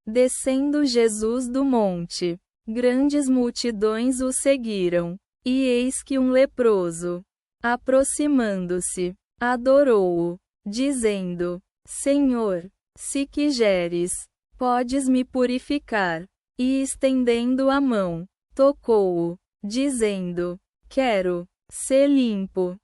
Descendo Jesus do monte, grandes multidões o seguiram. E eis que um leproso, aproximando-se, adorou-o, dizendo: Senhor, se quiseres, podes me purificar. E estendendo a mão, tocou-o, dizendo: Quero ser limpo.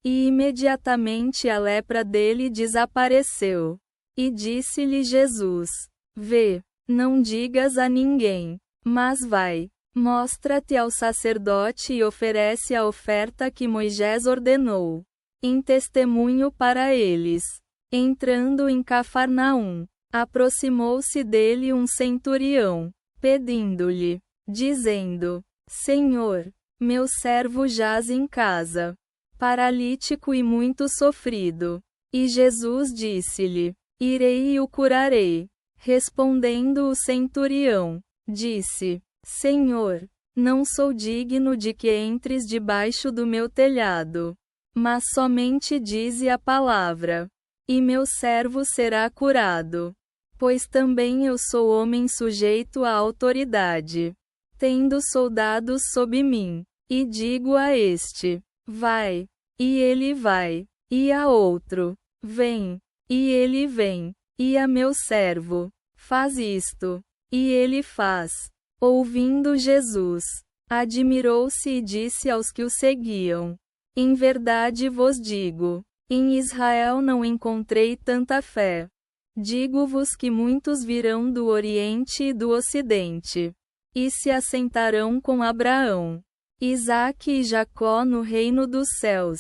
E imediatamente a lepra dele desapareceu. E disse-lhe Jesus: Vê, não digas a ninguém, mas vai, mostra-te ao sacerdote e oferece a oferta que Moisés ordenou, em testemunho para eles. Entrando em Cafarnaum, aproximou-se dele um centurião, pedindo-lhe, dizendo: Senhor, meu servo jaz em casa, paralítico e muito sofrido. E Jesus disse-lhe: Irei e o curarei. Respondendo o centurião, disse: Senhor, não sou digno de que entres debaixo do meu telhado, mas somente dize a palavra, e meu servo será curado. Pois também eu sou homem sujeito à autoridade, tendo soldados sob mim, e digo a este: vai, e ele vai, e a outro: vem, e ele vem, e a meu servo: faz isto, e ele faz. Ouvindo Jesus, admirou-se e disse aos que o seguiam: Em verdade vos digo, em Israel não encontrei tanta fé. Digo-vos que muitos virão do Oriente e do Ocidente, e se assentarão com Abraão, Isaque e Jacó no reino dos céus.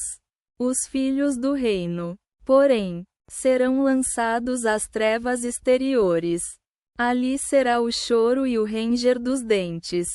Os filhos do reino, porém, serão lançados às trevas exteriores. Ali será o choro e o ranger dos dentes.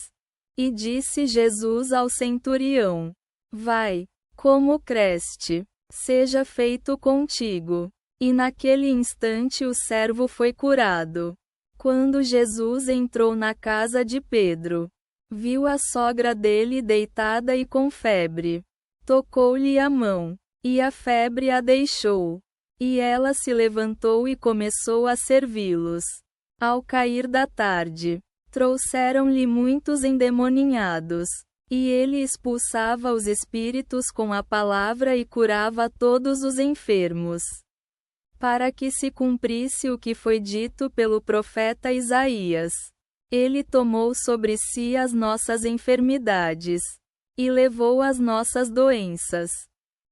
E disse Jesus ao centurião: Vai, como creste, seja feito contigo. E naquele instante o servo foi curado. Quando Jesus entrou na casa de Pedro, viu a sogra dele deitada e com febre. Tocou-lhe a mão, e a febre a deixou. E ela se levantou e começou a servi-los. Ao cair da tarde, trouxeram-lhe muitos endemoninhados, e ele expulsava os espíritos com a palavra e curava todos os enfermos. Para que se cumprisse o que foi dito pelo profeta Isaías: Ele tomou sobre si as nossas enfermidades, e levou as nossas doenças.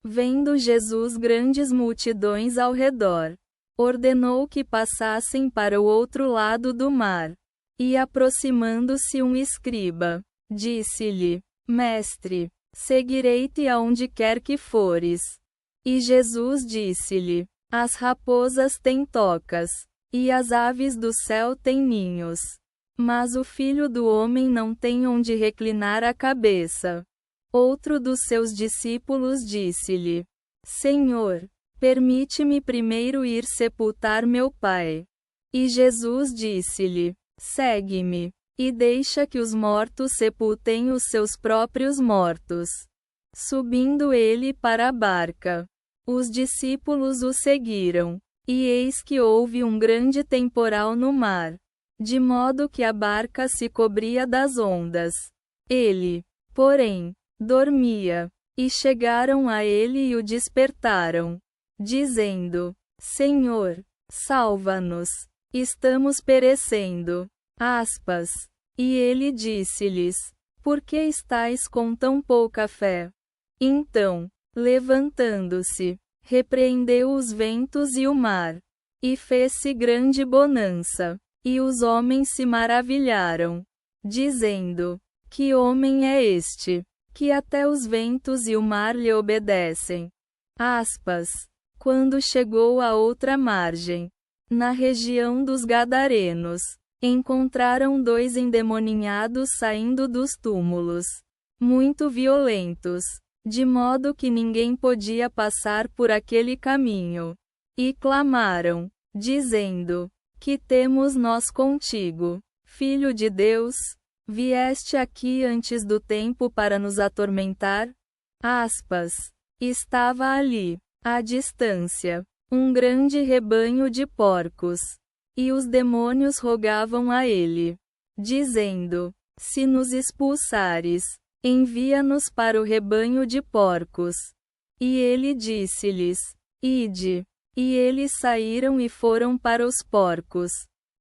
Vendo Jesus grandes multidões ao redor, ordenou que passassem para o outro lado do mar. E aproximando-se um escriba, disse-lhe: Mestre, seguirei-te aonde quer que fores. E Jesus disse-lhe: As raposas têm tocas, e as aves do céu têm ninhos, mas o Filho do Homem não tem onde reclinar a cabeça. Outro dos seus discípulos disse-lhe: Senhor, permite-me primeiro ir sepultar meu pai. E Jesus disse-lhe: Segue-me, e deixa que os mortos sepultem os seus próprios mortos. Subindo ele para a barca, os discípulos o seguiram. E eis que houve um grande temporal no mar, de modo que a barca se cobria das ondas. Ele, porém, dormia. E chegaram a ele e o despertaram, dizendo: Senhor, salva-nos, estamos perecendo. E ele disse-lhes: Por que estáis com tão pouca fé? Então, levantando-se, repreendeu os ventos e o mar, e fez-se grande bonança. E os homens se maravilharam, dizendo: Que homem é este, que até os ventos e o mar lhe obedecem? Quando chegou à outra margem, na região dos Gadarenos, encontraram 2 endemoninhados saindo dos túmulos, muito violentos, de modo que ninguém podia passar por aquele caminho. E clamaram, dizendo: Que temos nós contigo, Filho de Deus? Vieste aqui antes do tempo para nos atormentar? Estava ali, à distância, um grande rebanho de porcos, E os demônios rogavam a ele, dizendo: Se nos expulsares, envia-nos para o rebanho de porcos. E ele disse-lhes: Ide. E eles saíram e foram para os porcos.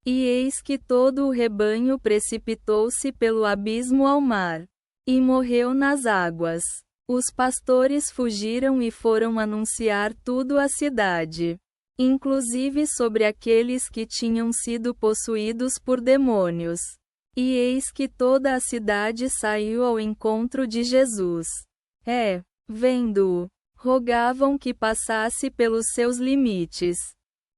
E eis que todo o rebanho precipitou-se pelo abismo ao mar, e morreu nas águas. Os pastores fugiram e foram anunciar tudo à cidade, inclusive sobre aqueles que tinham sido possuídos por demônios. E eis que toda a cidade saiu ao encontro de Jesus. Vendo-o, rogavam que passasse pelos seus limites.